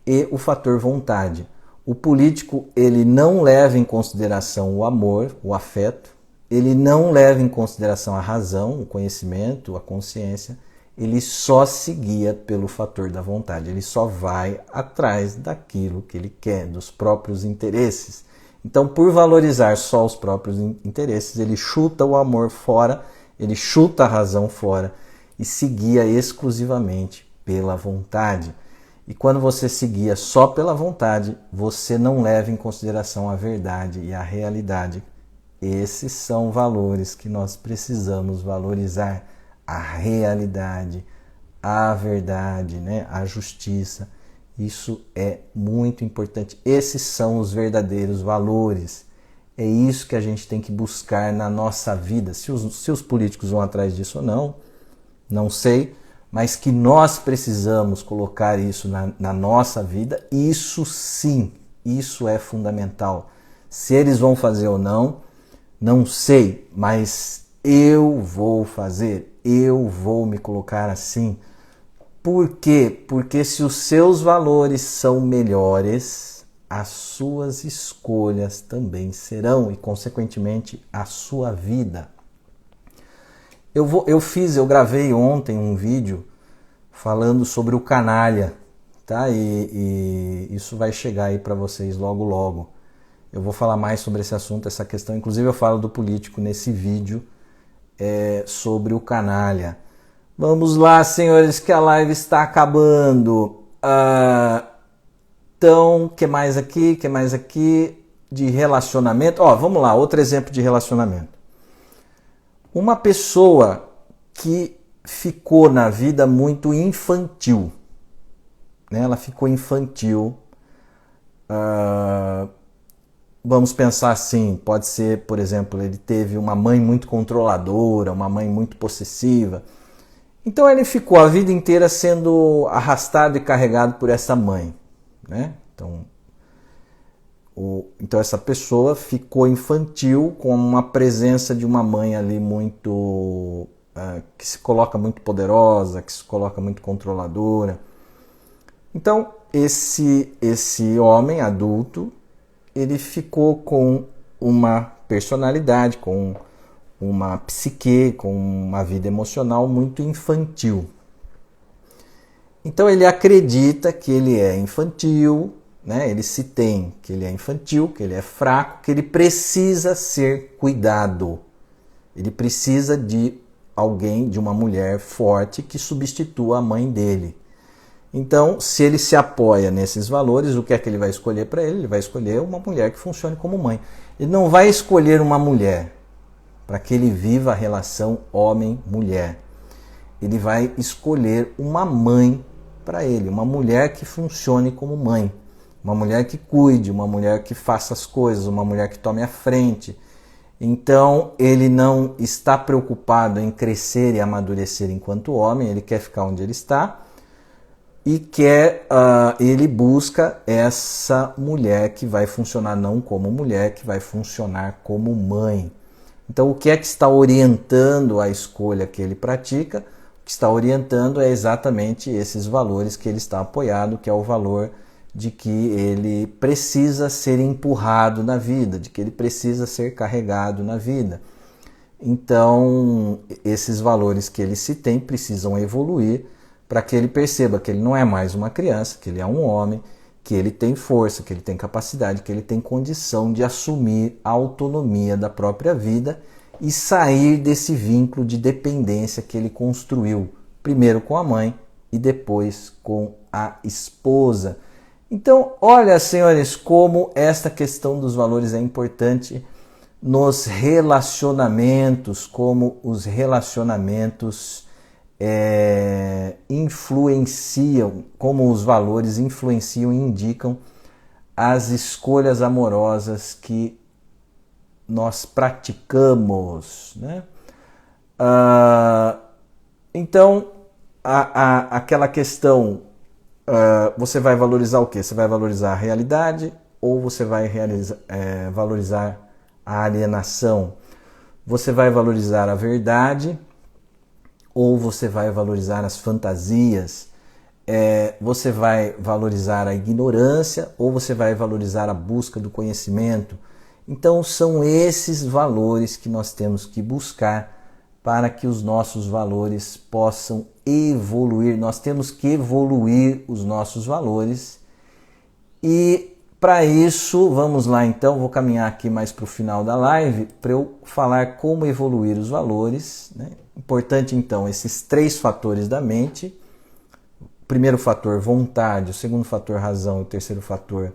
e o fator vontade. O político ele não leva em consideração o amor, o afeto, ele não leva em consideração a razão, o conhecimento, a consciência, ele só se guia pelo fator da vontade, ele só vai atrás daquilo que ele quer, dos próprios interesses. Então, por valorizar só os próprios interesses, ele chuta o amor fora, ele chuta a razão fora e se guia exclusivamente pela vontade. E quando você se guia só pela vontade, você não leva em consideração a verdade e a realidade. Esses são valores que nós precisamos valorizar: a realidade, a verdade, né? A justiça. Isso é muito importante. Esses são os verdadeiros valores. É isso que a gente tem que buscar na nossa vida. Se os políticos vão atrás disso ou não, não sei, mas que nós precisamos colocar isso na nossa vida, isso sim, isso é fundamental. Se eles vão fazer ou não, não sei, mas eu vou fazer, eu vou me colocar assim. Por quê? Porque se os seus valores são melhores, as suas escolhas também serão e, consequentemente, a sua vida. Eu gravei ontem um vídeo falando sobre o canalha, tá? E isso vai chegar aí para vocês logo logo. Eu vou falar mais sobre esse assunto, essa questão. Inclusive eu falo do político nesse vídeo sobre o canalha. Vamos lá, senhores, que a live está acabando. Então, o que mais aqui? Que mais aqui? De relacionamento. Vamos lá, outro exemplo de relacionamento. Uma pessoa que ficou na vida muito infantil, né? Ela ficou infantil, vamos pensar assim, pode ser, por exemplo, ele teve uma mãe muito controladora, uma mãe muito possessiva. Então ele ficou a vida inteira sendo arrastado e carregado por essa mãe, né? Então essa pessoa ficou infantil com uma presença de uma mãe ali muito que se coloca muito poderosa, que se coloca muito controladora. Então esse homem adulto, ele ficou com uma personalidade, com uma psique, com uma vida emocional muito infantil. Então ele acredita que ele é infantil, né? Ele se tem que ele é infantil, que ele é fraco, que ele precisa ser cuidado. Ele precisa de alguém, de uma mulher forte que substitua a mãe dele. Então, se ele se apoia nesses valores, o que é que ele vai escolher para ele? Ele vai escolher uma mulher que funcione como mãe. Ele não vai escolher uma mulher para que ele viva a relação homem-mulher. Ele vai escolher uma mãe para ele, uma mulher que funcione como mãe. Uma mulher que cuide, uma mulher que faça as coisas, uma mulher que tome a frente. Então, ele não está preocupado em crescer e amadurecer enquanto homem, ele quer ficar onde ele está e ele busca essa mulher que vai funcionar não como mulher, que vai funcionar como mãe. Então, o que é que está orientando a escolha que ele pratica? O que está orientando é exatamente esses valores que ele está apoiado, que é o valor de que ele precisa ser empurrado na vida, de que ele precisa ser carregado na vida. Então, esses valores que ele se tem precisam evoluir para que ele perceba que ele não é mais uma criança, que ele é um homem, que ele tem força, que ele tem capacidade, que ele tem condição de assumir a autonomia da própria vida e sair desse vínculo de dependência que ele construiu, primeiro com a mãe e depois com a esposa. Então, olha, senhores, como esta questão dos valores é importante nos relacionamentos, como os relacionamentos influenciam, como os valores influenciam e indicam as escolhas amorosas que nós praticamos, né? Então, aquela questão, você vai valorizar o quê? Você vai valorizar a realidade ou você vai valorizar a alienação? Você vai valorizar a verdade ou você vai valorizar as fantasias? Você vai valorizar a ignorância ou você vai valorizar a busca do conhecimento? Então são esses valores que nós temos que buscar para que os nossos valores possam evoluir. Nós temos que evoluir os nossos valores e para isso, vamos lá então, vou caminhar aqui mais para o final da live para eu falar como evoluir os valores, né? Importante então, esses 3 fatores da mente. O primeiro fator, vontade, o segundo fator, razão, e o terceiro fator,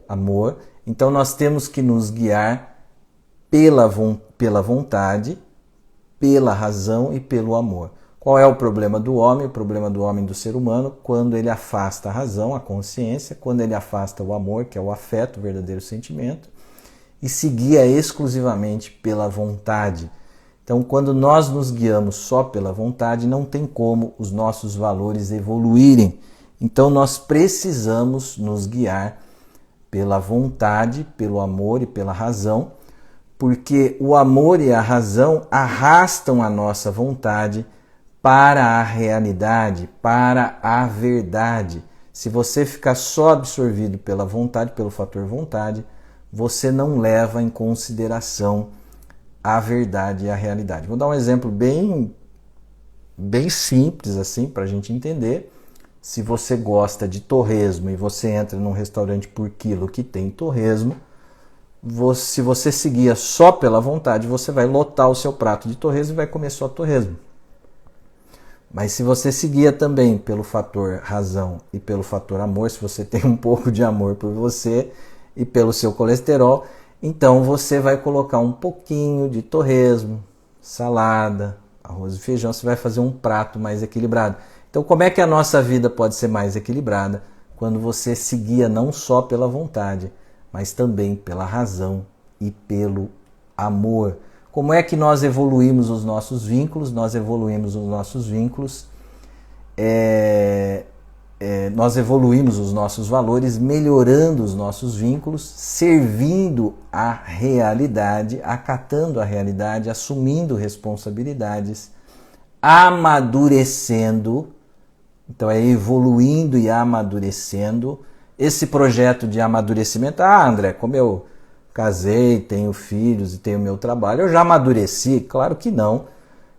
amor. Então nós temos que nos guiar pela vontade, pela razão e pelo amor. Qual é o problema do homem? O problema do homem, do ser humano, quando ele afasta a razão, a consciência, quando ele afasta o amor, que é o afeto, o verdadeiro sentimento, e se guia exclusivamente pela vontade. Então, quando nós nos guiamos só pela vontade, não tem como os nossos valores evoluírem. Então, nós precisamos nos guiar pela vontade, pelo amor e pela razão, porque o amor e a razão arrastam a nossa vontade para a realidade, para a verdade. Se você ficar só absorvido pela vontade, pelo fator vontade, você não leva em consideração a verdade e a realidade. Vou dar um exemplo bem simples assim para a gente entender. Se você gosta de torresmo e você entra num restaurante por quilo que tem torresmo, se você seguir só pela vontade, você vai lotar o seu prato de torresmo e vai comer só torresmo. Mas se você seguia também pelo fator razão e pelo fator amor, se você tem um pouco de amor por você e pelo seu colesterol, então você vai colocar um pouquinho de torresmo, salada, arroz e feijão, você vai fazer um prato mais equilibrado. Então como é que a nossa vida pode ser mais equilibrada? Quando você se guia não só pela vontade, mas também pela razão e pelo amor. Como é que nós evoluímos os nossos vínculos? Nós evoluímos os nossos vínculos, nós evoluímos os nossos valores, melhorando os nossos vínculos, servindo a realidade, acatando a realidade, assumindo responsabilidades, amadurecendo. Então é evoluindo e amadurecendo. Esse projeto de amadurecimento, André, como eu casei, tenho filhos e tenho meu trabalho, eu já amadureci? Claro que não.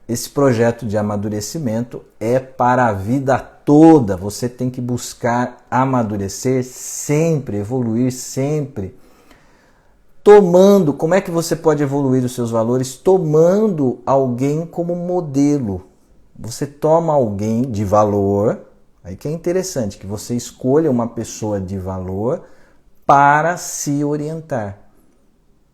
Esse projeto de amadurecimento é para a vida toda. Você tem que buscar amadurecer sempre, evoluir sempre. Como é que você pode evoluir os seus valores? Tomando alguém como modelo. Você toma alguém de valor, aí que é interessante, que você escolha uma pessoa de valor para se orientar.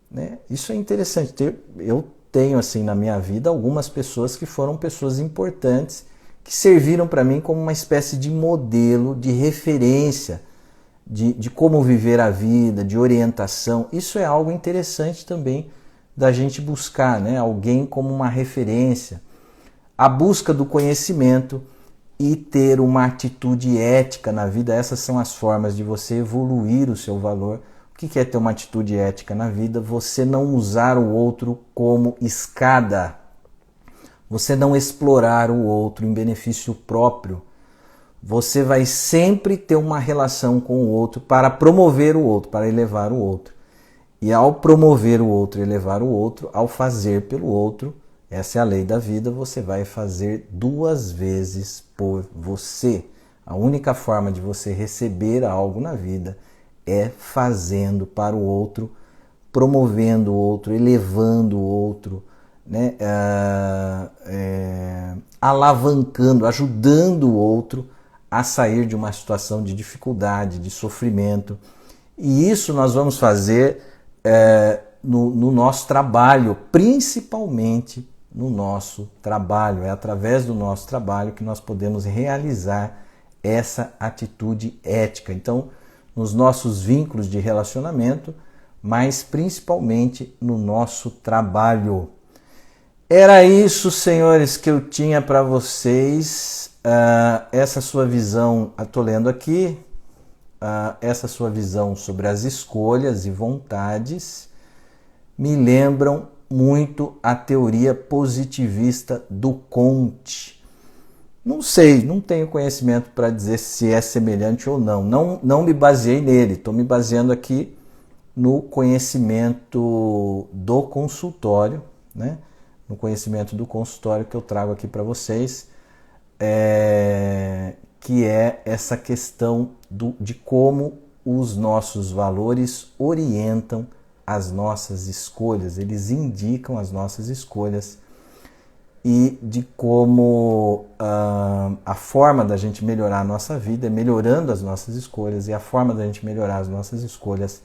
Né? Isso é interessante. Eu tenho assim na minha vida algumas pessoas que foram pessoas importantes, que serviram para mim como uma espécie de modelo, de referência, de como viver a vida, de orientação. Isso é algo interessante também da gente buscar, né? Alguém como uma referência. A busca do conhecimento e ter uma atitude ética na vida, essas são as formas de você evoluir o seu valor. O que é ter uma atitude ética na vida? Você não usar o outro como escada. Você não explorar o outro em benefício próprio. Você vai sempre ter uma relação com o outro para promover o outro, para elevar o outro. E ao promover o outro e elevar o outro, ao fazer pelo outro, essa é a lei da vida, você vai fazer 2 vezes por você. A única forma de você receber algo na vida é fazendo para o outro, promovendo o outro, elevando o outro, né? Alavancando, ajudando o outro a sair de uma situação de dificuldade, de sofrimento. E isso nós vamos fazer no nosso trabalho, principalmente no nosso trabalho. É através do nosso trabalho que nós podemos realizar essa atitude ética. Então, nos nossos vínculos de relacionamento, mas principalmente no nosso trabalho. Era isso, senhores, que eu tinha para vocês. Essa sua visão, estou lendo aqui, essa sua visão sobre as escolhas e vontades me lembram muito a teoria positivista do Comte. Não sei, não tenho conhecimento para dizer se é semelhante ou não. Não me baseei nele, estou me baseando aqui no conhecimento do consultório, né? No conhecimento do consultório que eu trago aqui para vocês, que é essa questão de como os nossos valores orientam as nossas escolhas, eles indicam as nossas escolhas, e de como a forma da gente melhorar a nossa vida é melhorando as nossas escolhas, e a forma da gente melhorar as nossas escolhas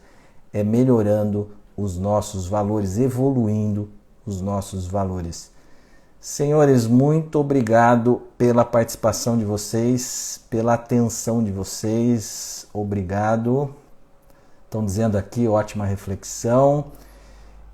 é melhorando os nossos valores, evoluindo os nossos valores. Senhores, muito obrigado pela participação de vocês, pela atenção de vocês, obrigado. Estão dizendo aqui, ótima reflexão.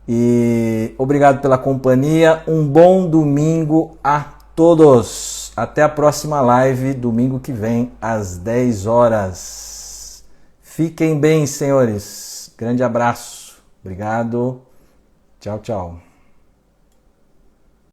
E obrigado pela companhia. Um bom domingo a todos. Até a próxima live, domingo que vem, às 10 horas. Fiquem bem, senhores. Grande abraço. Obrigado. Tchau, tchau.